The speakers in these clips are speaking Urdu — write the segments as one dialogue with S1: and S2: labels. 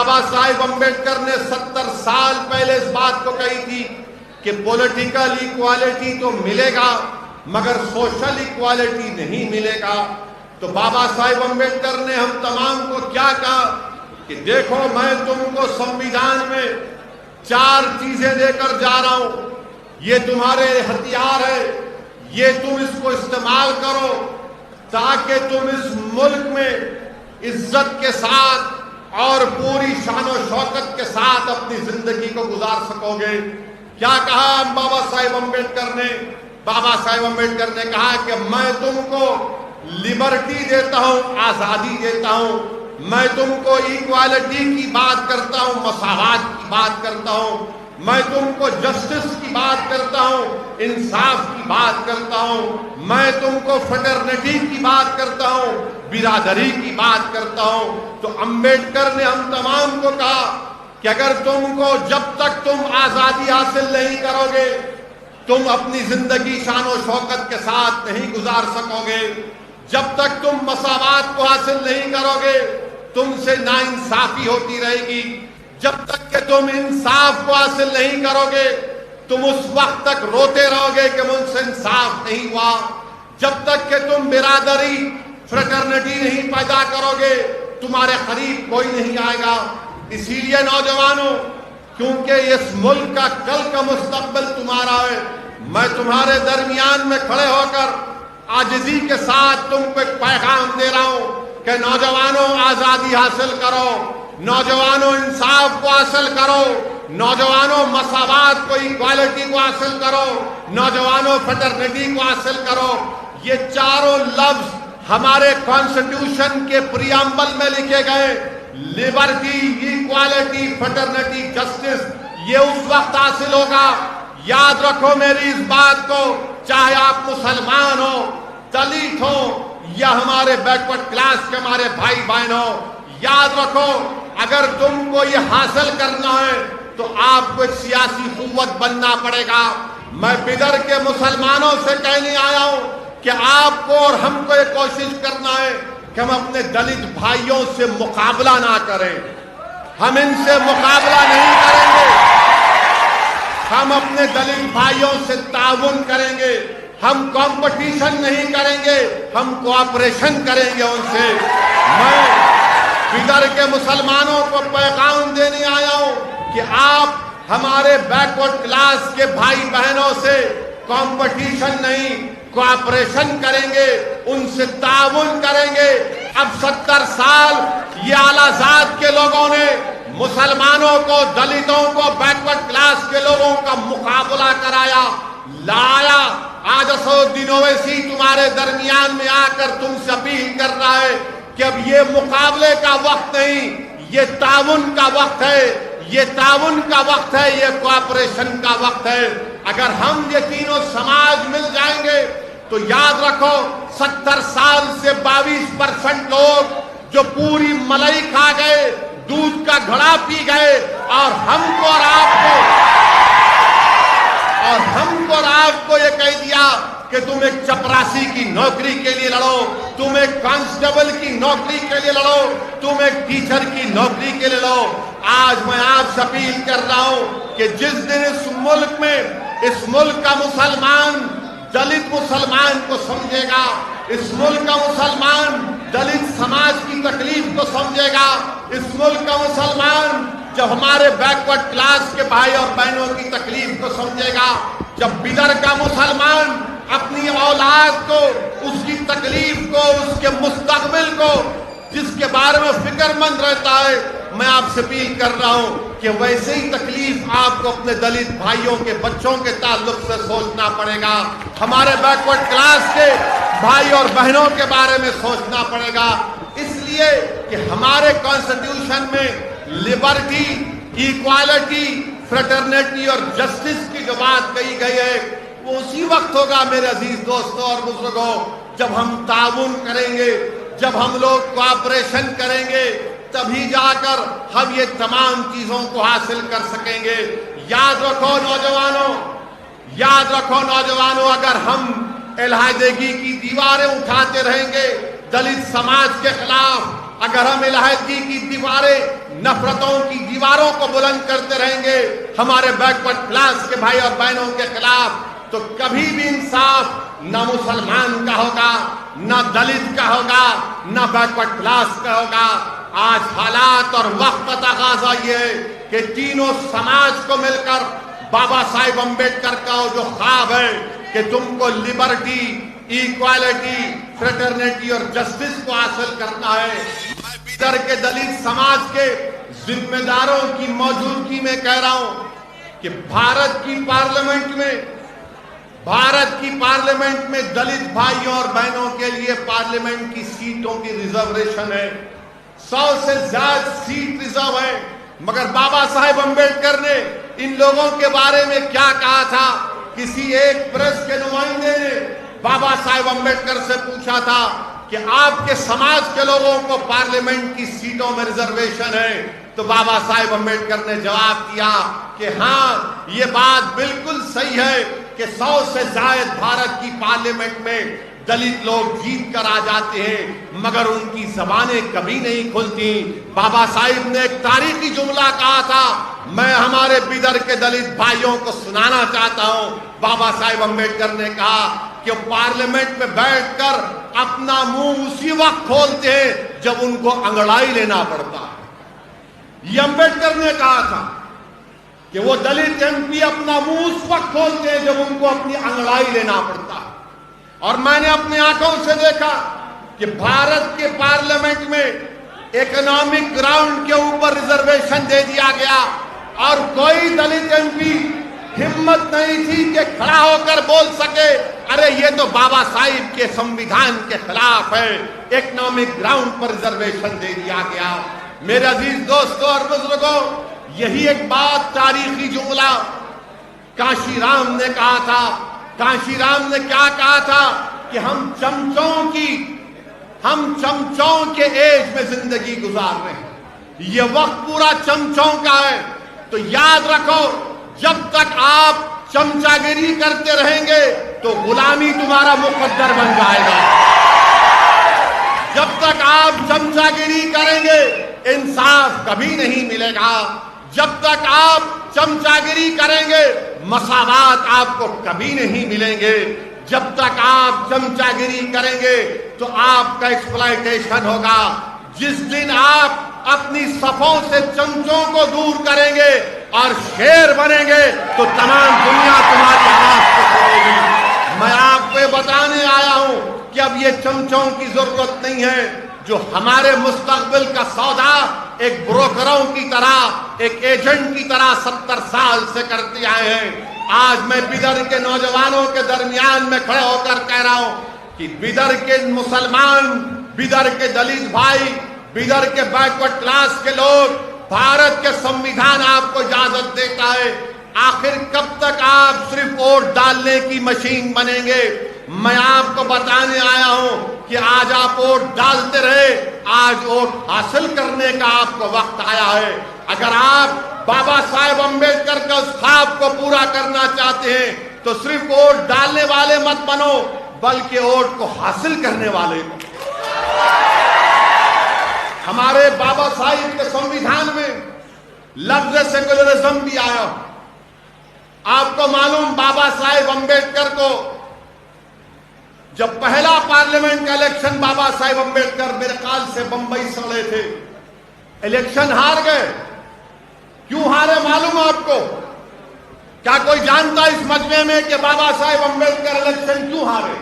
S1: بابا صاحب امبیڈکر نے 70 سال پہلے اس بات کو کہی تھی کہ پولیٹیکل ایکوالٹی تو ملے گا مگر سوشل ایکوالٹی نہیں ملے گا، تو بابا صاحب امبیڈکر نے ہم تمام کو کیا کہا کہ دیکھو میں تم کو سنویدھان میں 4 چیزیں دے کر جا رہا ہوں، یہ تمہارے ہتھیار ہے، یہ تم اس کو استعمال کرو تاکہ تم اس ملک میں عزت کے ساتھ اور پوری شان و شوکت کے ساتھ اپنی زندگی کو گزار سکو گے۔ کیا کہا بابا صاحب امبیڈکر نے؟ بابا صاحب امبیڈکر نے کہا کہ میں تم کو لبرٹی دیتا ہوں، آزادی دیتا ہوں، میں تم کو ایکوالٹی کی بات کرتا ہوں، مساوات کی بات کرتا ہوں، میں تم کو جسٹس کی بات کرتا ہوں، انصاف کی بات کرتا ہوں، میں تم کو فٹرنیٹی کی بات کرتا ہوں، برادری کی بات کرتا ہوں۔ تو امبیڈکر نے ہم تمام کو کہا کہ اگر تم کو جب تک تم آزادی حاصل نہیں کرو گے تم اپنی زندگی شان و شوکت کے ساتھ نہیں گزار سکو گے، جب تک تم مساوات کو حاصل نہیں کرو گے تم سے ناانصافی ہوتی رہے گی، جب تک کہ تم انصاف کو حاصل نہیں کرو گے تم اس وقت تک روتے رہو گے کہ مجھ سے انصاف نہیں ہوا، جب تک کہ تم برادری فریٹرنیٹی نہیں پیدا کرو گے تمہارے قریب کوئی نہیں آئے گا۔ اسی لیے نوجوانوں، کیونکہ اس ملک کا کل کا مستقبل تمہارا ہے، میں تمہارے درمیان میں کھڑے ہو کر عاجزی کے ساتھ تم کو ایک پیغام دے رہا ہوں کہ نوجوانوں آزادی حاصل کرو، نوجوانوں انصاف کو حاصل کرو، نوجوانوں مساوات کو ایکوالٹی کو حاصل کرو، نوجوانوں فٹرنیٹی کو حاصل کرو۔ یہ چاروں لفظ ہمارے کانسٹیٹیوشن کے پریامبل میں لکھے گئے، لبرٹی، ایکوالٹی، فٹرنیٹی، جسٹس، یہ اس وقت حاصل ہوگا، یاد رکھو میری اس بات کو، چاہے آپ مسلمان ہو، دلت ہو یا ہمارے بیکورڈ کلاس کے ہمارے بھائی بہن ہو، یاد رکھو اگر تم کو یہ حاصل کرنا ہے تو آپ کو ایک سیاسی قوت بننا پڑے گا۔ میں بدر کے مسلمانوں سے کہنے آیا ہوں کہ آپ کو اور ہم کو یہ کوشش کرنا ہے کہ ہم اپنے دلت بھائیوں سے مقابلہ نہ کریں، ہم ان سے مقابلہ نہیں کریں گے، ہم اپنے دلت بھائیوں سے تعاون کریں گے، ہم کمپٹیشن نہیں کریں گے، ہم کوآپریشن کریں گے ان سے۔ میں بدر کے مسلمانوں کو پیغام دینے آیا ہوں کہ آپ ہمارے بیکورڈ کلاس کے بھائی بہنوں سے کمپٹیشن نہیں، کوآپریشن کریں گے، ان سے تعاون کریں گے۔ اب 70 سال یہ اعلیٰ ذات کے لوگوں نے مسلمانوں کو، دلتوں کو، بیکورڈ کلاس کے لوگوں کا مقابلہ کرایا، لایا۔ آج اسدالدین اویسی تمہارے درمیان میں آ کر تم سے اپیل کر رہا ہے کہ اب یہ مقابلے کا وقت نہیں، یہ تعاون کا وقت ہے، یہ تعاون کا وقت ہے، یہ کوآپریشن کا وقت ہے۔ اگر ہم یہ تینوں سماج مل جائیں گے تو یاد رکھو 70 سال سے 22% لوگ جو پوری ملائی کھا گئے، دودھ کا گھڑا پی گئے، اور ہم کو اور آپ کو یہ کہہ دیا کہ تم ایک چپراسی کی نوکری کے لیے لڑو، تم ایک کانسٹیبل کی نوکری کے لیے لڑو، تم ایک ٹیچر کی نوکری کے لیے لڑو۔ آج میں آپ سے اپیل کر رہا ہوں کہ جس دن اس ملک میں، اس ملک کا مسلمان دلت مسلمان کو سمجھے گا، اس ملک کا مسلمان دلت سماج کی تکلیف کو سمجھے گا، اس ملک کا مسلمان جب ہمارے بیکورڈ کلاس کے بھائی اور بہنوں کی تکلیف کو سمجھے گا، جب بدر کا مسلمان اپنی اولاد کو، اس کی تکلیف کو، اس کے مستقبل کو، جس کے بارے میں فکر مند رہتا ہے، میں آپ سے اپیل کر رہا ہوں کہ ویسے ہی تکلیف آپ کو اپنے دلت بھائیوں کے بچوں کے تعلق سے سوچنا پڑے گا، ہمارے بیکورڈ کلاس کے بھائی اور بہنوں کے بارے میں سوچنا پڑے گا، اس لیے کہ ہمارے کانسٹیٹیوشن میں لبرٹی، ایکوالٹی، فریٹرنیٹی اور جسٹس کی جو بات کہی گئی ہے وہ اسی وقت ہوگا میرے عزیز دوستوں اور بزرگوں جب ہم تعاون کریں گے، جب ہم لوگ کوآپریشن کریں گے، تبھی جا کر ہم یہ تمام چیزوں کو حاصل کر سکیں گے۔ یاد رکھو نوجوانوں، یاد رکھو نوجوانوں، اگر ہم علیحدگی کی دیواریں اٹھاتے رہیں گے دلت سماج کے خلاف، اگر ہم علیحدگی کی دیواریں نفرتوں کی دیواروں کو بلند کرتے رہیں گے ہمارے بیکورڈ کلاس کے بھائی اور بہنوں کے خلاف، تو کبھی بھی انصاف نہ مسلمان کا ہوگا، نہ دلت کا ہوگا، نہ بیکورڈ کلاس کا ہوگا۔ آج حالات اور وقت کا تقاضا یہ ہے کہ تینوں سماج کو مل کر بابا صاحب امبیڈکر کا جو خواب ہے کہ تم کو لبرٹی، ایکوالٹی، فریٹرنیٹی اور جسٹس کو حاصل کرنا ہے۔ میں بیدر کے دلت سماج کے ذمہ داروں کی موجودگی میں کہہ رہا ہوں کہ بھارت کی پارلیمنٹ میں دلت بھائیوں اور بہنوں کے لیے پارلیمنٹ کی سیٹوں کی ریزرویشن ہے، 100 سے زیادہ سیٹ ریزرو ہے۔ مگر بابا صاحب امبیڈکر نے ان لوگوں کے بارے میں کیا کہا تھا؟ کسی ایک پریس کے نمائندے نے بابا صاحب امبیڈکر سے پوچھا تھا کہ آپ کے سماج کے لوگوں کو پارلیمنٹ کی سیٹوں میں ریزرویشن ہے، تو بابا صاحب امبیڈکر نے جواب دیا کہ ہاں یہ بات بالکل صحیح ہے کہ 100 سے زائد بھارت کی پارلیمنٹ میں دلت لوگ جیت کر آ جاتے ہیں، مگر ان کی زبانیں کبھی نہیں کھلتی۔ بابا صاحب نے ایک تاریخی جملہ کہا تھا، میں ہمارے بیدر کے دلت بھائیوں کو سنانا چاہتا ہوں۔ بابا صاحب امبیڈکر نے کہا کہ پارلیمنٹ میں بیٹھ کر اپنا منہ اسی وقت کھولتے ہیں جب ان کو انگڑائی لینا پڑتا ہے۔ یہ امبیڈکر نے کہا تھا کہ وہ دلت ایم پی اپنا منہ اس وقت کھولتے ہیں جب ان کو اپنی انگڑائی لینا پڑتا ہے۔ اور میں نے اپنی آنکھوں سے دیکھا کہ بھارت کے پارلیمنٹ میں اکنامک گراؤنڈ کے اوپر ریزرویشن دے دیا گیا اور کوئی دلت ایم پی ہمت نہیں تھی کہ کھڑا ہو کر بول سکے ارے یہ تو بابا صاحب کے سمویدھان کے خلاف ہے، اکنامک گراؤنڈ پر ریزرویشن دے دیا گیا۔ میرے عزیز دوستوں اور بزرگوں، یہی ایک بات تاریخی جملہ کانشی رام نے کہا تھا۔ کانشی رام نے کیا کہا تھا کہ ہم چمچوں کے ایج میں زندگی گزار رہے ہیں، یہ وقت پورا چمچوں کا ہے۔ تو یاد رکھو، جب تک آپ چمچا گیری کرتے رہیں گے تو غلامی تمہارا مقدر بن جائے گا۔ جب تک آپ چمچا گیری کریں گے انصاف کبھی نہیں ملے گا۔ جب تک آپ چمچا گیری کریں گے مساوات آپ کو کبھی نہیں ملیں گے۔ جب تک آپ چمچا گیری کریں گے تو آپ کا ایکسپلائٹیشن ہوگا۔ جس دن آپ اپنی صفوں سے چمچوں کو دور کریں گے اور شیر بنیں گے تو تمام دنیا تمہاری آواز کو سنے گی۔ میں آپ کو بتانے آیا ہوں کہ اب یہ چمچوں کی ضرورت نہیں ہے جو ہمارے مستقبل کا سودا ایک بروکروں کی طرح، ایک ایجنٹ کی طرح 70 سال سے کرتے آئے ہیں۔ آج میں بیدر کے نوجوانوں کے درمیان میں کھڑے ہو کر کہہ رہا ہوں کہ بیدر کے مسلمان، بیدر کے دلت بھائی، بیدر کے بیکورڈ کلاس کے لوگ، بھارت کے سمویدھان آپ کو اجازت دیتا ہے۔ آخر کب تک آپ صرف ووٹ ڈالنے کی مشین بنیں گے؟ میں آپ کو بتانے آیا ہوں کہ آج آپ ووٹ ڈالتے رہے، آج ووٹ حاصل کرنے کا آپ کو وقت آیا ہے۔ اگر آپ بابا صاحب امبیڈکر کا اس خواب کو پورا کرنا چاہتے ہیں تو صرف ووٹ ڈالنے والے مت بنو، بلکہ ووٹ کو حاصل کرنے والے بنو۔ ہمارے بابا صاحب کے سمویدھان میں لفظ سیکولرزم بھی آیا۔ آپ کو معلوم بابا صاحب امبیڈکر کو جب پہلا پارلیمنٹ کا الیکشن بابا صاحب امبیڈکر میرے خیال سے بمبئی سے لڑے تھے، الیکشن ہار گئے۔ کیوں ہارے معلوم آپ کو؟ کیا کوئی جانتا اس مجمع میں کہ بابا صاحب امبیڈکر الیکشن کیوں ہارے؟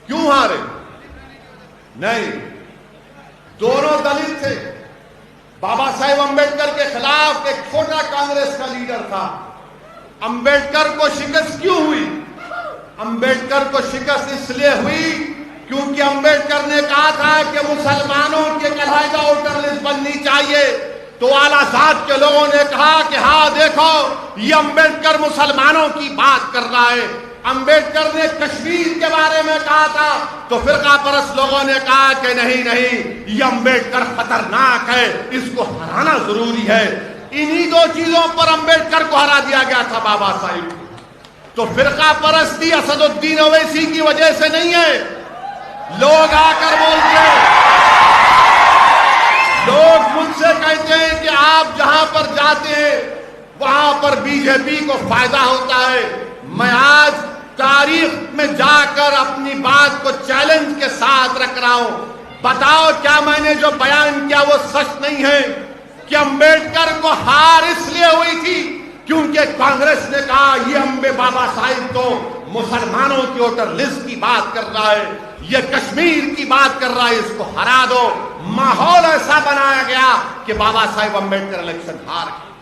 S1: کیوں ہارے؟ نہیں، دونوں دلت تھے۔ بابا صاحب امبیڈکر کے خلاف ایک چھوٹا کانگریس کا لیڈر تھا۔ امبیڈکر کو شکست کیوں ہوئی؟ امبیڈکر کو شکست اس لیے ہوئی کیونکہ امبیڈکر نے کہا تھا کہ مسلمانوں کی ایک علیحدہ ووٹر لسٹ بننی چاہیے۔ تو اعلیٰ ذات کے لوگوں نے کہا کہ ہاں دیکھو یہ امبیڈکر مسلمانوں کی بات کر رہا ہے۔ امبیڈکر نے کشمیر کے بارے میں کہا تھا تو فرقہ پرست لوگوں نے کہا کہ نہیں یہ امبیڈکر خطرناک ہے، اس کو ہرانا ضروری ہے۔ انہی دو چیزوں پر امبیڈکر کو ہرا دیا گیا تھا بابا صاحب۔ تو فرقہ پرستی اسد الدین اویسی کی وجہ سے نہیں ہے۔ لوگ آ کر بولتے ہیں لوگ مجھ سے کہتے ہیں کہ آپ جہاں پر جاتے ہیں وہاں پر بی جے پی کو فائدہ ہوتا ہے. میں آج تاریخ میں جا کر اپنی بات کو چیلنج کے ساتھ رکھ رہا ہوں. بتاؤ کیا میں نے جو بیان کیا وہ سچ نہیں ہے کہ امبیڈکر کو ہار اس لیے ہوئی تھی کیونکہ کانگریس نے کہا یہ بابا صاحب تو مسلمانوں کی ووٹر لسٹ کی بات کر رہا ہے, یہ کشمیر کی بات کر رہا ہے, اس کو ہرا دو. ماحول ایسا بنایا گیا کہ بابا صاحب امبیڈکر الیکشن ہار گئے.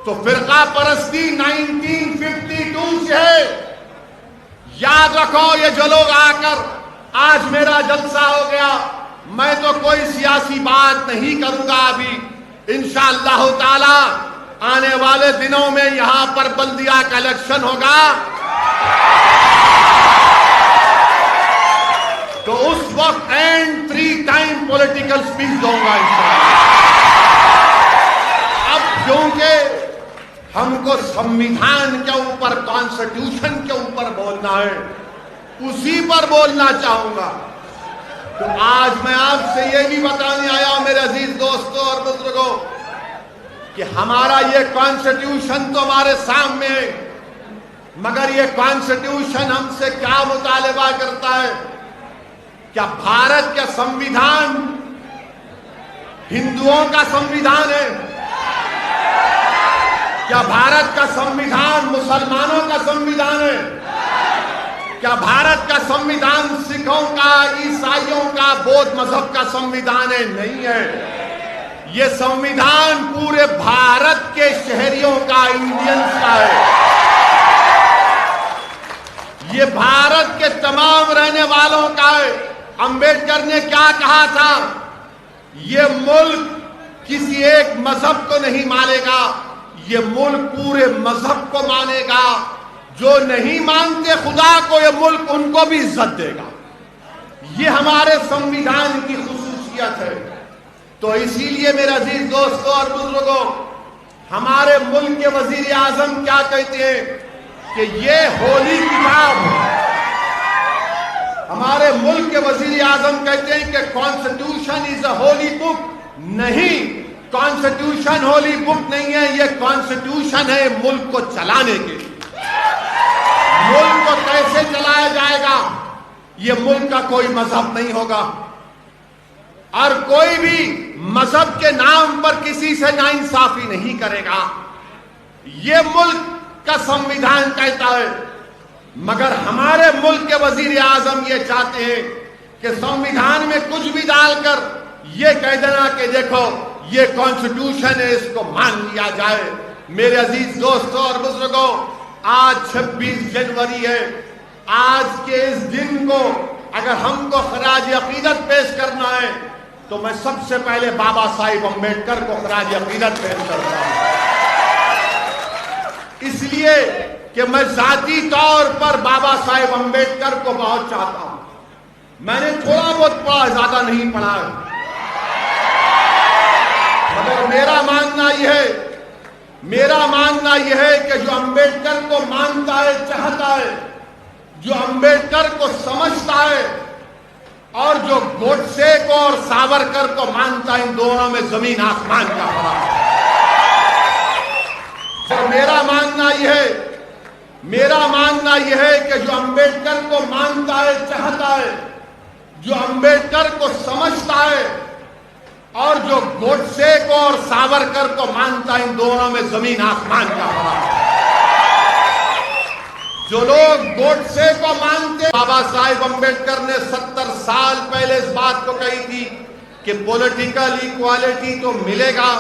S1: تو فرقہ پرستی 1952 سے ہے. یاد رکھو یہ جو لوگ آ کر آج میرا جلسہ ہو گیا, میں تو کوئی سیاسی بات نہیں کروں گا ابھی. انشاءاللہ تعالی آنے والے دنوں میں یہاں پر بلدیہ کا الیکشن ہوگا تو اس وقت اینڈ 3 ٹائم پولیٹیکل سپیچ دوں گا انشاءاللہ. اب کیونکہ ہم کو سمویدھان کے اوپر, کانسٹیٹیوشن کے اوپر بولنا ہے, اسی پر بولنا چاہوں گا. تو آج میں آپ سے یہ بھی بتانے آیا میرے عزیز دوستوں اور بزرگوں کہ ہمارا یہ کانسٹیٹیوشن تو ہمارے سامنے ہے, مگر یہ کانسٹیٹیوشن ہم سے کیا مطالبہ کرتا ہے؟ کیا بھارت کا سمویدھان ہندوؤں کا سمویدھان ہے؟ کیا بھارت کا سمویدھان مسلمانوں کا سمویدھان ہے؟ کیا بھارت کا سمویدھان سکھوں کا, عیسائیوں کا, بودھ مذہب کا سمویدھان ہے؟ نہیں ہے. یہ سمویدھان پورے بھارت کے شہریوں کا, انڈینز کا ہے. یہ بھارت کے تمام رہنے والوں کا ہے. امبیڈکر نے کیا کہا تھا؟ یہ ملک کسی ایک مذہب کو نہیں مانے گا, یہ ملک پورے مذہب کو مانے گا. جو نہیں مانتے خدا کو یہ ملک ان کو بھی عزت دے گا. یہ ہمارے سمویدھان کی خصوصیت ہے. تو اسی لیے میرے عزیز دوستوں اور بزرگوں, ہمارے ملک کے وزیر اعظم کیا کہتے ہیں کہ یہ ہولی کتاب ہے. ہمارے ملک کے وزیر اعظم کہتے ہیں کہ کانسٹیٹیوشن از اے ہولی بک. نہیں, کانسٹیٹیوشن ہولی بک نہیں ہے, یہ کانسٹیٹیوشن ہے ملک کو چلانے کے. ملک کو کیسے چلایا جائے گا؟ یہ ملک کا کوئی مذہب نہیں ہوگا, اور کوئی بھی مذہب کے نام پر کسی سے ناانصافی نہیں کرے گا. یہ ملک کا سمویدھان کہتا ہے. مگر ہمارے ملک کے وزیر اعظم یہ چاہتے ہیں کہ سمویدھان میں کچھ بھی ڈال کر یہ کہہ دینا کہ دیکھو یہ کانسٹیٹیوشن ہے, اس کو مان لیا جائے. میرے عزیز دوستوں اور بزرگوں, آج 26 جنوری ہے. آج کے اس دن کو اگر ہم کو خراج عقیدت پیش کرنا ہے تو میں سب سے پہلے بابا صاحب امبیڈکر کو خراج عقیدت پیش کرتا ہوں. اس لیے کہ میں ذاتی طور پر بابا صاحب امبیڈکر کو بہت چاہتا ہوں. میں نے تھوڑا بہت پڑھا, زیادہ نہیں پڑھا ہے, مگر میرا ماننا یہ ہے کہ جو امبیڈکر کو مانتا ہے, چاہتا ہے, جو امبیڈکر کو سمجھتا ہے, اور جو گوڈسے کو اور ساورکر کو مانتا ہے, ان دونوں میں زمین آسمان کا فرق ہے. تو میرا ماننا یہ ہے کہ جو امبیڈکر کو مانتا ہے, چاہتا ہے, جو امبیڈکر کو سمجھتا ہے, اور جو گوڈسے کو اور ساورکر کو مانتا ہے, ان دونوں میں زمین آسمان کا فرق ہے. جو لوگ گوڈسے کو مانتے, بابا صاحب امبیڈکر نے 70 سال پہلے اس بات کو کہی تھی کہ پولیٹیکل ایکوالٹی تو ملے گا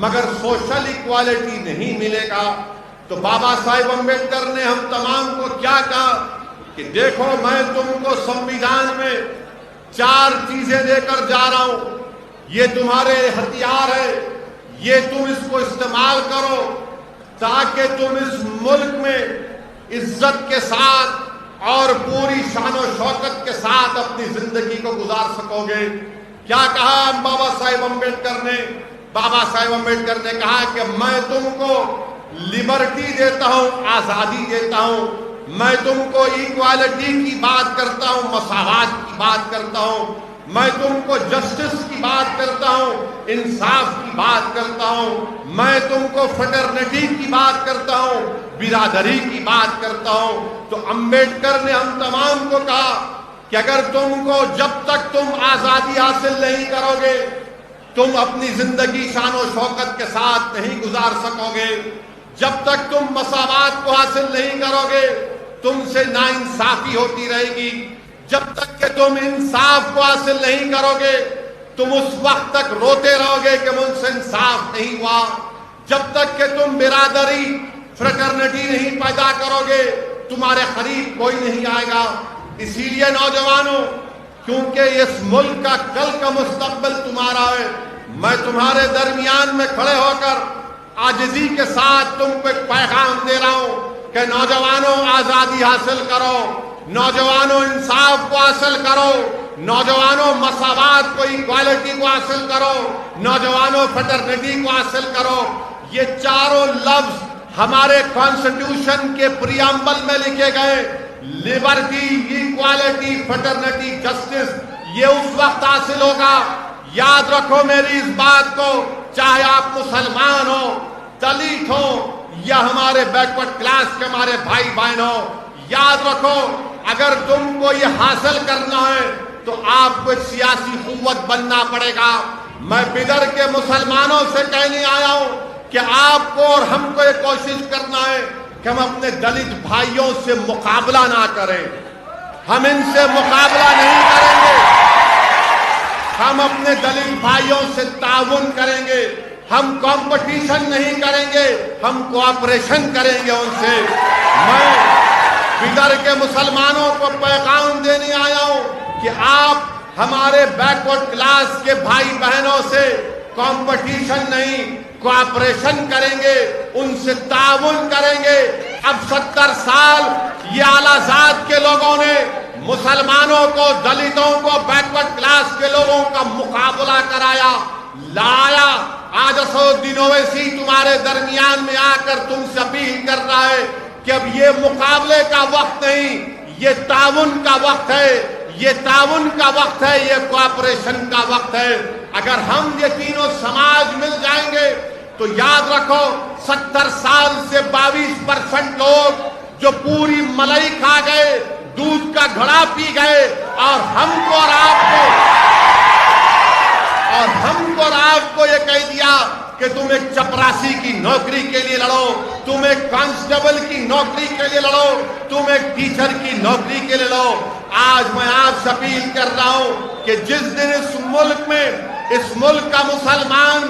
S1: مگر سوشل ایکوالٹی نہیں ملے گا. تو بابا صاحب امبیڈکر نے ہم تمام کو کیا کہا کہ دیکھو میں تم کو سمویدھان میں 4 چیزیں دے کر جا رہا ہوں, یہ تمہارے ہتھیار ہے, یہ تم اس کو استعمال کرو تاکہ تم اس ملک میں عزت کے ساتھ اور پوری شان و شوکت کے ساتھ اپنی زندگی کو گزار سکو گے. کیا کہا بابا صاحب امبیڈکر نے؟ بابا صاحب امبیڈکر نے کہا کہ میں تم کو لبرٹی دیتا ہوں, آزادی دیتا ہوں, میں تم کو ایکوالٹی کی بات کرتا ہوں, مساوات کی بات کرتا ہوں, میں تم کو جسٹس کی بات کرتا ہوں، انصاف کی بات کرتا ہوں، میں تم کو فریٹرنٹی کی بات کرتا ہوں، برادری کی بات کرتا ہوں۔ تو امبیڈکر نے ہم تمام کو کہا کہ اگر تم کو جب تک تم آزادی حاصل نہیں کرو گے، تم اپنی زندگی شان و شوکت کے ساتھ نہیں گزار سکو گے، جب تک تم مساوات کو حاصل نہیں کرو گے تم سے ناانصافی ہوتی رہے گی، جب تک کہ تم انصاف کو حاصل نہیں کرو گے تم اس وقت تک روتے رہو گے کہ مجھ سے انصاف نہیں ہوا، جب تک کہ تم برادری فریٹرنٹی نہیں پیدا کرو گے تمہارے قریب کوئی نہیں آئے گا۔ اسی لیے نوجوانوں، کیونکہ اس ملک کا کل کا مستقبل تمہارا ہے، میں تمہارے درمیان میں کھڑے ہو کر عاجزی کے ساتھ تم کو ایک پیغام دے رہا ہوں کہ نوجوانوں آزادی حاصل کرو، نوجوانوں انصاف کو حاصل کرو، نوجوانوں مساوات کو، ایکوالٹی کو حاصل کرو، نوجوانوں فریٹرنٹی کو حاصل کرو۔ یہ چاروں لفظ ہمارے کانسٹیٹیوشن کے پریامبل میں لکھے گئے، لبرٹی، ایکوالٹی، فریٹرنٹی، جسٹس، یہ اس وقت حاصل ہوگا، یاد رکھو میری اس بات کو، چاہے آپ مسلمان ہو، دلت ہو یا ہمارے بیکورڈ کلاس کے ہمارے بھائی بہن ہو، یاد رکھو اگر تم کو یہ حاصل کرنا ہے تو آپ کو ایک سیاسی قوت بننا پڑے گا۔ میں بدر کے مسلمانوں سے کہنے آیا ہوں کہ آپ کو اور ہم کو یہ کوشش کرنا ہے کہ ہم اپنے دلت بھائیوں سے مقابلہ نہ کریں، ہم ان سے مقابلہ نہیں کریں گے، ہم اپنے دلت بھائیوں سے تعاون کریں گے، ہم کمپٹیشن نہیں کریں گے، ہم کوآپریشن کریں گے ان سے۔ میں بدر کے مسلمانوں کو پیغام دینے آیا ہوں کہ آپ ہمارے بیکورڈ کلاس کے بھائی بہنوں سے کمپٹیشن نہیں، کوآپریشن کریں گے، ان سے تعاون کریں گے۔ اب 70 سال یہ اعلیٰ ذات کے لوگوں نے مسلمانوں کو، دلتوں کو، بیکورڈ کلاس کے لوگوں کا مقابلہ کرایا، لایا۔ آج اسدالدین اویسی تمہارے درمیان میں آ کر تم سے اپیل کر رہا ہے کہ اب یہ مقابلے کا وقت نہیں، یہ تعاون کا وقت ہے، یہ تعاون کا وقت ہے، یہ کوآپریشن کا وقت ہے۔ اگر ہم یہ تینوں سماج مل جائیں گے تو یاد رکھو 70 سال سے 22% لوگ جو پوری ملائی کھا گئے، دودھ کا گھڑا پی گئے، اور ہم کو اور آپ کو یہ کہہ دیا کہ تم ایک چپراسی کی نوکری کے لیے لڑو، تم ایک کانسٹیبل کی نوکری کے لیے لڑو، تم ایک ٹیچر کی نوکری کے لیے لڑو۔ آج میں آپ سے اپیل کر رہا ہوں کہ جس دن اس ملک کا مسلمان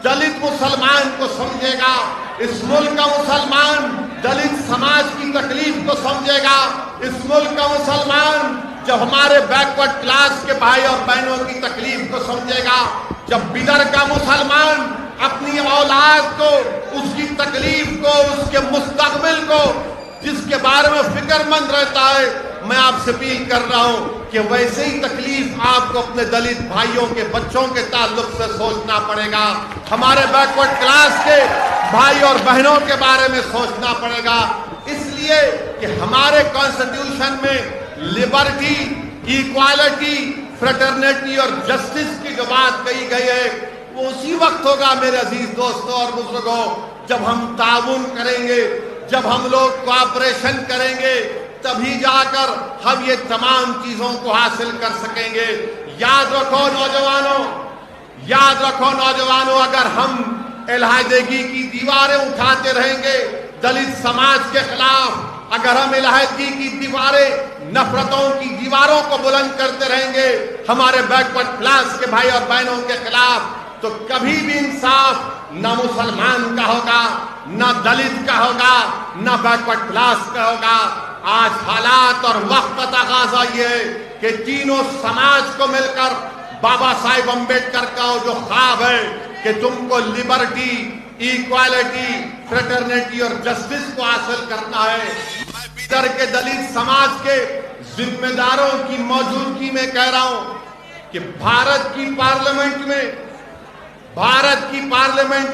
S1: دلت مسلمان کو سمجھے گا، اس ملک کا مسلمان دلت سماج کی تکلیف کو سمجھے گا، اس ملک کا مسلمان جب ہمارے بیکورڈ کلاس کے بھائی اور بہنوں کی تکلیف کو سمجھے گا، جب بدر کا مسلمان اپنی اولاد کو، اس کی تکلیف کو، اس کے مستقبل کو، جس کے بارے میں فکر مند رہتا ہے، میں آپ سے اپیل کر رہا ہوں کہ ویسے ہی تکلیف آپ کو اپنے دلت بھائیوں کے بچوں کے تعلق سے سوچنا پڑے گا، ہمارے بیکورڈ کلاس کے بھائی اور بہنوں کے بارے میں سوچنا پڑے گا، اس لیے کہ ہمارے کانسٹیٹیوشن میں لبرٹی، ایکوالٹی، فریٹرنٹی اور جسٹس کی جو بات کہی گئی ہے وہ اسی وقت ہوگا میرے عزیز دوستوں اور بزرگوں جب ہم تعاون کریں گے، جب ہم لوگ کوآپریشن کریں گے، تبھی جا کر ہم یہ تمام چیزوں کو حاصل کر سکیں گے۔ یاد رکھو نوجوانوں، اگر ہم علیحدگی کی دیواریں اٹھاتے رہیں گے دلت سماج کے خلاف، اگر ہم علیحدگی کی دیواریں، نفرتوں کی دیواروں کو بلند کرتے رہیں گے ہمارے بیکورڈ کلاس کے بھائی اور بہنوں کے خلاف، تو کبھی بھی انصاف نہ مسلمان کا ہوگا، نہ دلت کا ہوگا، نہ بیکورڈ کلاس کا ہوگا۔ آج حالات اور وقت کا تقاضا یہ ہے کہ تینوں سماج کو مل کر بابا صاحب امبیڈکر کا جو خواب ہے کہ تم کو لبرٹی، ایکوالٹی، فریٹرنٹی اور جسٹس کو حاصل کرنا ہے۔ میں بدر کے دلت سماج کے ذمہ داروں کی موجودگی میں کہہ رہا ہوں کہ بھارت کی پارلیمنٹ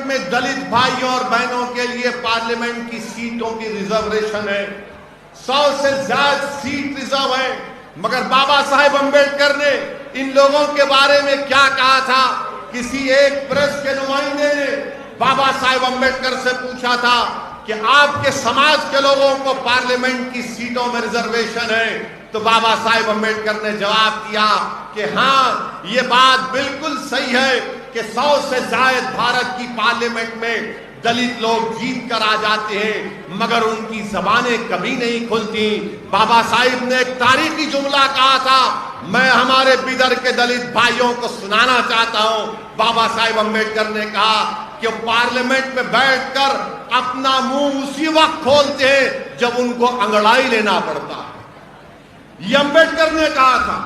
S1: میں دلت بھائیوں اور بہنوں کے لیے پارلیمنٹ کی سیٹوں کی ریزرویشن ہے، 100 سے زیادہ سیٹ ریزرو ہے، مگر بابا صاحب امبیڈکر نے ان لوگوں کے بارے میں کیا کہا تھا؟ کسی ایک پریس کے نمائندے نے بابا صاحب امبیڈکر سے پوچھا تھا کہ آپ کے سماج کے لوگوں کو پارلیمنٹ کی سیٹوں میں ریزرویشن ہے، تو بابا صاحب امبیڈکر نے جواب دیا کہ ہاں یہ بات بالکل صحیح ہے کہ 100 سے زائد بھارت کی پارلیمنٹ میں دلت لوگ جیت کر آ جاتے ہیں، مگر ان کی زبانیں کبھی نہیں کھلتی۔ بابا صاحب نے ایک تاریخی جملہ کہا تھا، میں ہمارے بیدر کے دلت بھائیوں کو سنانا چاہتا ہوں۔ بابا صاحب امبیڈکر نے کہا کہ پارلیمنٹ میں بیٹھ کر اپنا منہ اسی وقت کھولتے ہیں جب ان کو انگڑائی لینا پڑتا ہے۔ یہ امبیڈکر نے کہا تھا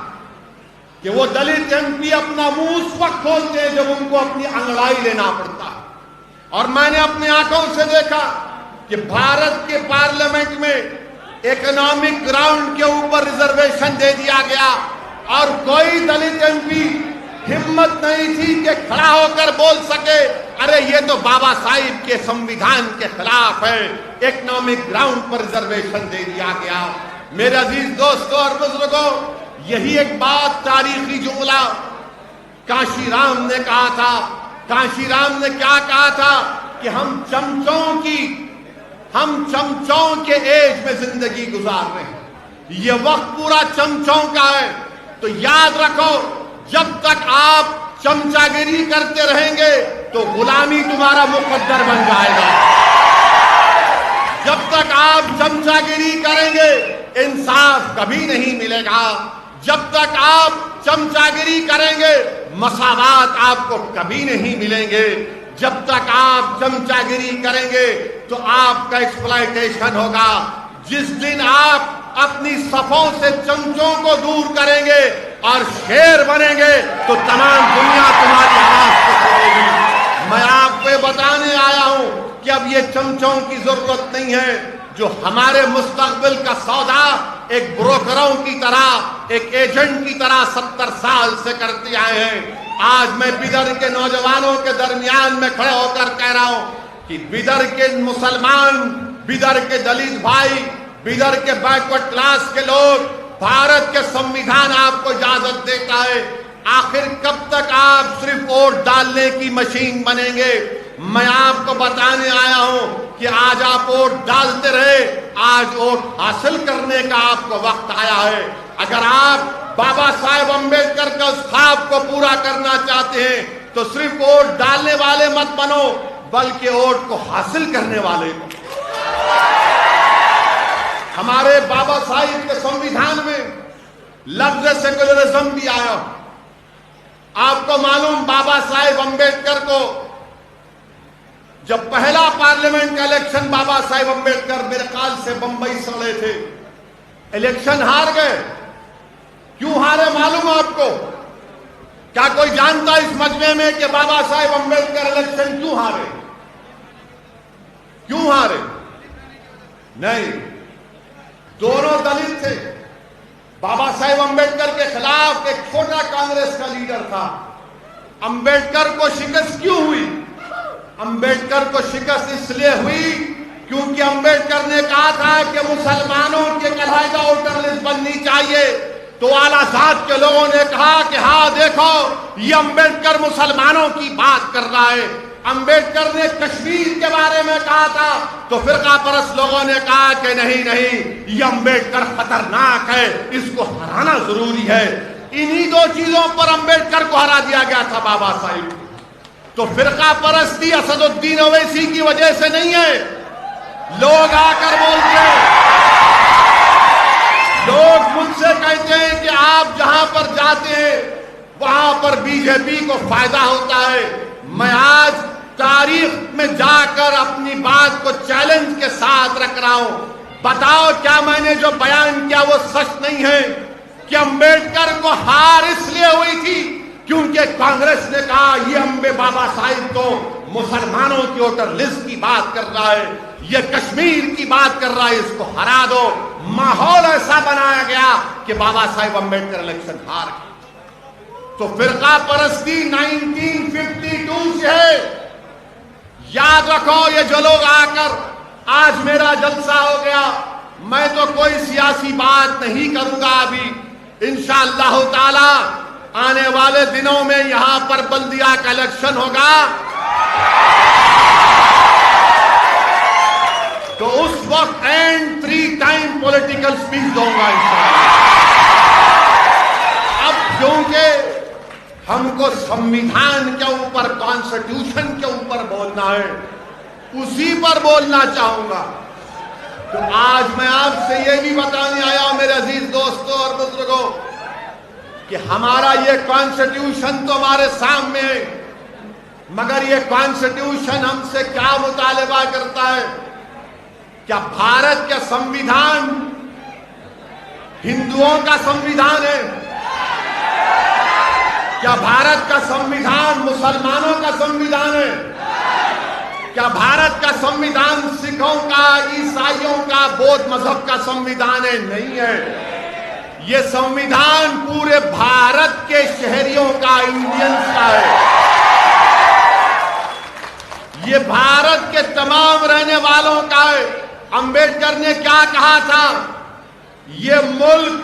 S1: کہ وہ دلت ایم پی اپنا منہ اس وقت کھولتے ہیں جب ان کو اپنی انگڑائی لینا پڑتا ہے۔ اور میں نے اپنی آنکھوں سے دیکھا کہ بھارت کے پارلیمنٹ میں اکنامک گراؤنڈ کے اوپر ریزرویشن دے دیا گیا اور کوئی دلت ایم پی ہمت نہیں تھی کہ کھڑا ہو کر بول سکے ارے یہ تو بابا صاحب کے سمویدھان کے خلاف ہے، اکنامک گراؤنڈ پر ریزرویشن دے دیا گیا۔ میرے عزیز دوستوں اور بزرگوں، یہی ایک بات تاریخی جملہ کانشی رام نے کہا تھا۔ کانشی رام نے کیا کہا تھا کہ ہم چمچوں کے ایج میں زندگی گزار رہے ہیں، یہ وقت پورا چمچوں کا ہے، تو یاد رکھو جب تک آپ چمچا گیری کرتے رہیں گے تو غلامی تمہارا مقدر بن جائے گا۔ جب تک آپ چمچا گیری کریں گے انصاف کبھی نہیں ملے گا۔ جب تک آپ چمچا گیری کریں گے مساوات آپ کو کبھی نہیں ملیں گے۔ جب تک آپ چمچا گیری کریں گے تو آپ کا ایکسپلائٹیشن ہوگا۔ جس دن آپ اپنی صفوں سے چمچوں کو دور کریں گے اور شیر بنیں گے تو تمام دنیا تمہاری آواز کو سنے گی۔ میں آپ کو بتانے آیا ہوں کہ اب یہ چمچوں کی ضرورت نہیں ہے جو ہمارے مستقبل کا سودا ایک بروکروں کی طرح، ایک ایجنٹ کی طرح 70 سال سے کرتے آئے ہیں۔ آج میں بیدر کے نوجوانوں کے درمیان میں کھڑے ہو کر کہہ رہا ہوں کہ بیدر کے مسلمان، بیدر کے دلت بھائی، بیدر کے بیکورڈ کلاس کے لوگ، بھارت کے سمویدھان آپ کو اجازت دیتا ہے، آخر کب تک آپ صرف ووٹ ڈالنے کی مشین بنیں گے؟ میں آپ کو بتانے آیا ہوں کہ آج آپ ووٹ ڈالتے رہے، آج ووٹ حاصل کرنے کا آپ کو وقت آیا ہے۔ اگر آپ بابا صاحب امبیڈکر کا اس خواب کو پورا کرنا چاہتے ہیں تو صرف ووٹ ڈالنے والے مت بنو بلکہ ووٹ کو حاصل کرنے والے بنو۔ ہمارے بابا صاحب کے سمویدھان میں لفظ سیکولرزم بھی آیا۔ آپ کو معلوم بابا صاحب امبیڈکر کو جب پہلا پارلیمنٹ کا الیکشن بابا صاحب امبیڈکر میرے خیال سے بمبئی سے لڑے تھے، الیکشن ہار گئے۔ کیوں ہارے معلوم آپ کو؟ کیا کوئی جانتا اس مجمع میں کہ بابا صاحب امبیڈکر الیکشن کیوں ہارے؟ کیوں ہارے؟ نہیں، دونوں دلت تھے۔ بابا صاحب امبیڈکر کے خلاف ایک چھوٹا کانگریس کا لیڈر تھا۔ امبیڈکر کو شکست کیوں ہوئی؟ امبیڈکر کو شکست اس لیے ہوئی کیونکہ امبیڈکر نے کہا تھا کہ مسلمانوں کی ایک علیحدہ ووٹر لسٹ بننی چاہیے، تو اعلیٰ ذات کے لوگوں نے کہا کہ ہاں دیکھو یہ امبیڈکر مسلمانوں کی بات کر رہا ہے۔ امبیڈکر نے کشمیر کے بارے میں کہا تھا تو فرقہ پرست لوگوں نے کہا کہ نہیں یہ امبیڈکر خطرناک ہے، اس کو ہرانا ضروری ہے۔ انہی دو چیزوں پر امبیڈکر کو ہرا دیا گیا تھا بابا صاحب۔ تو فرقہ پرستی اسد الدین اویسی کی وجہ سے نہیں ہے۔ لوگ آ کر بولتے ہیں، لوگ مجھ سے کہتے ہیں کہ آپ جہاں پر جاتے ہیں وہاں پر بی جے پی کو فائدہ ہوتا ہے۔ میں آج تاریخ میں جا کر اپنی بات کو چیلنج کے ساتھ رکھ رہا ہوں، بتاؤ کیا میں نے جو بیان کیا وہ سچ نہیں ہے کہ امبیڈکر کو ہار اس لیے ہوئی تھی کیونکہ کانگریس نے کہا یہ بابا صاحب تو مسلمانوں کی ووٹر لسٹ کی بات کر رہا ہے، یہ کشمیر کی بات کر رہا ہے، اس کو ہرا دو۔ ماحول ایسا بنایا گیا کہ بابا صاحب امبیڈکر الیکشن ہار گئے۔ تو فرقہ پرستی 1952 سے ہے۔ یاد رکھو یہ جو لوگ آ کر آج میرا جلسہ ہو گیا، میں تو کوئی سیاسی بات نہیں کروں گا ابھی، انشاءاللہ تعالی آنے والے دنوں میں یہاں پر بلدیہ کا الیکشن ہوگا تو اس وقت اینڈ 3 ٹائم پولیٹیکل سپیچ دوں گا انشاءاللہ۔ اب کیونکہ ہم کو سنویدھان کے اوپر، کانسٹیٹیوشن کے اوپر بولنا ہے، اسی پر بولنا چاہوں گا، تو آج میں آپ سے یہ بھی بتانے آیا ہوں میرے عزیز دوستوں اور بزرگوں کہ ہمارا یہ کانسٹیٹیوشن تو ہمارے سامنے ہے، مگر یہ کانسٹیٹیوشن ہم سے کیا مطالبہ کرتا ہے؟ کیا بھارت کا سنویدھان ہندوؤں کا سنویدھان ہے؟ کیا بھارت کا سنویدھان مسلمانوں کا سنویدھان ہے؟ کیا بھارت کا سنویدھان سکھوں کا، عیسائیوں کا، بودھ مذہب کا سنویدھان ہے؟ نہیں ہے۔ یہ سنویدھان پورے بھارت کے شہریوں کا، انڈینز کا ہے۔ یہ بھارت کے تمام رہنے والوں کا ہے۔ امبیڈکر نے کیا کہا تھا؟ یہ ملک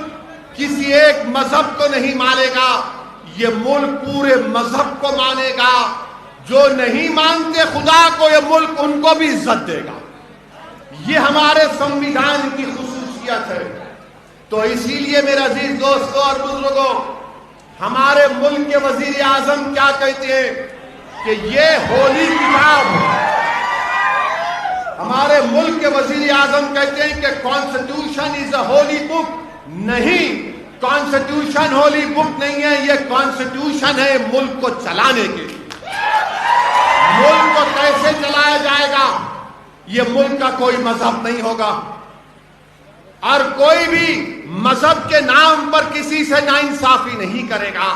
S1: کسی ایک مذہب کو نہیں مانے گا، یہ ملک پورے مذہب کو مانے گا۔ جو نہیں مانتے خدا کو، یہ ملک ان کو بھی عزت دے گا۔ یہ ہمارے سنویدھان کی خصوصیت ہے۔ تو اسی لیے میرے عزیز دوستوں اور بزرگوں، ہمارے ملک کے وزیر اعظم کیا کہتے ہیں کہ یہ ہولی کتاب ہے۔ ہمارے ملک کے وزیر اعظم کہتے ہیں کہ کانسٹیٹیوشن از اے ہولی بک۔ نہیں، کانسٹیٹیوشن ہولی بک نہیں ہے، یہ کانسٹیٹیوشن ہے ملک کو چلانے کے۔ ملک کو کیسے چلایا جائے گا؟ یہ ملک کا کوئی مذہب نہیں ہوگا، اور کوئی بھی مذہب کے نام پر کسی سے ناانصافی نہیں کرے گا۔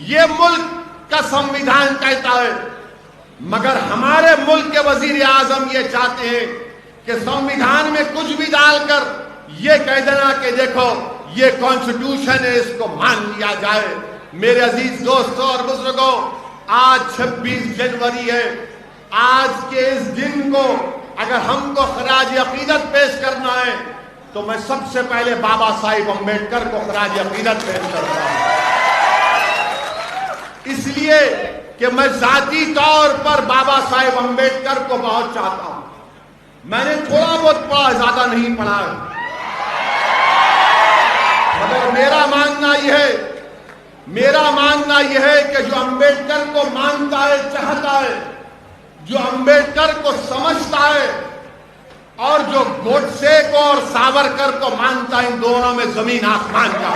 S1: یہ ملک کا سنویدھان کہتا ہے، مگر ہمارے ملک کے وزیر اعظم یہ چاہتے ہیں کہ سنویدھان میں کچھ بھی ڈال کر یہ کہہ دینا کہ دیکھو یہ کانسٹیٹیوشن ہے، اس کو مان لیا جائے۔ میرے عزیز دوستوں اور بزرگوں، آج 26 جنوری ہے۔ آج کے اس دن کو اگر ہم کو خراج عقیدت پیش کرنا ہے تو میں سب سے پہلے بابا صاحب امبیڈکر کو خراج عقیدت پیش کرتا ہوں، اس لیے کہ میں ذاتی طور پر بابا صاحب امبیڈکر کو بہت چاہتا ہوں۔ میں نے تھوڑا بہت پڑھا، زیادہ نہیں پڑھا ہے، مگر میرا ماننا یہ ہے کہ جو امبیڈکر کو مانتا ہے، چاہتا ہے، جو امبیڈکر کو سمجھتا ہے، اور جو گوڈسے کو اور ساورکر کو مانتا ہے، ان دونوں میں زمین آسمان کا